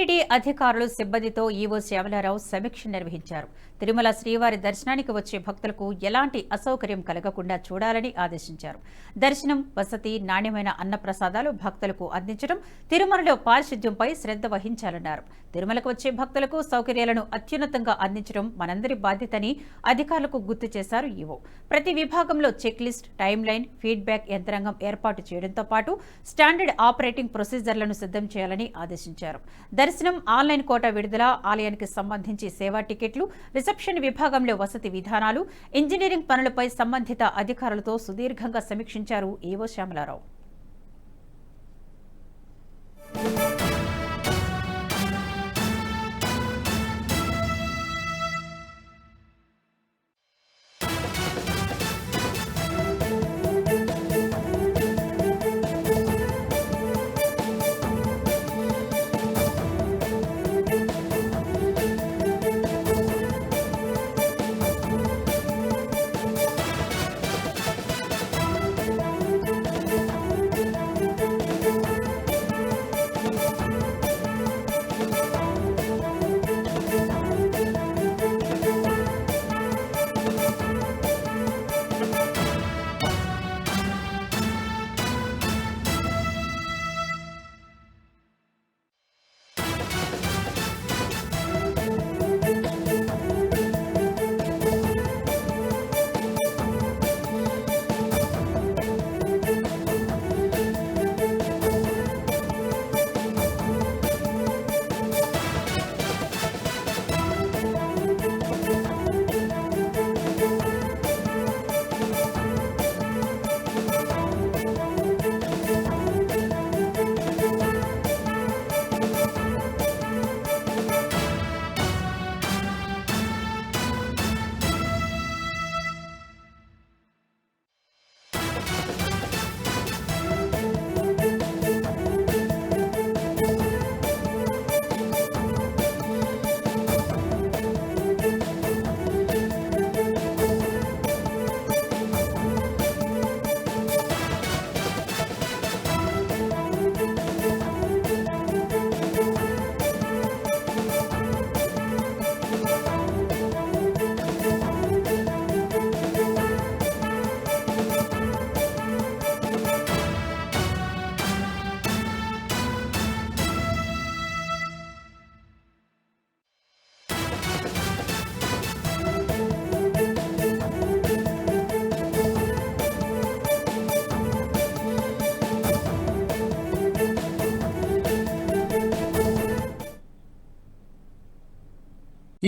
TTD అధికారులు సిబ్బందితో EO Shyamala Rao సమీక్ష నిర్వహించారు. తిరుమల శ్రీవారి దర్శనానికి వచ్చే భక్తులకు ఎలాంటి అసౌకర్యం కలగకుండా చూడాలని ఆదేశించారు. దర్శనం, వసతి, నాణ్యమైన అన్నప్రసాదాలు భక్తులకు అందించడం, తిరుమలలో పారిశుద్ధ్యంపై శ్రద్ధ వహించాలన్నారు. తిరుమలకు వచ్చే భక్తులకు సౌకర్యాలను అత్యున్నతంగా అందించడం మనందరి బాధ్యతని అధికారులకు గుర్తు చేశారు ఈవో. ప్రతి విభాగంలో checklist, timeline, feedback యంత్రాంగం ఏర్పాటు చేయడంతో పాటు స్టాండర్డ్ ఆపరేటింగ్ ప్రొసీజర్లను సిద్ధం చేయాలని ఆదేశించారు. దర్శనం, ఆన్లైన్ కోటా విడుదల, ఆలయానికి సంబంధించి సేవా టికెట్లు, రిసెప్షన్ విభాగంలో వసతి విధానాలు, ఇంజనీరింగ్ పనులపై సంబంధిత అధికారులతో సుదీర్ఘంగా సమీక్షించారు ఈవో శ్యామలారావు.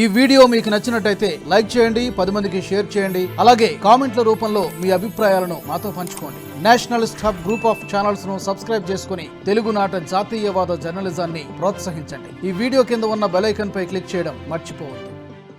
ఈ వీడియో మీకు నచ్చినట్టయితే లైక్ చేయండి, 10 మందికి షేర్ చేయండి. అలాగే కామెంట్ల రూపంలో మీ అభిప్రాయాలను మాతో పంచుకోండి. Nationalist hub group of channels ను సబ్స్క్రైబ్ చేసుకుని తెలుగునాట జాతీయవాద జర్నలిజాన్ని ప్రోత్సహించండి. ఈ వీడియో కింద ఉన్న బెల్ ఐకాన్ పై క్లిక్ చేయడం మర్చిపోవద్దు.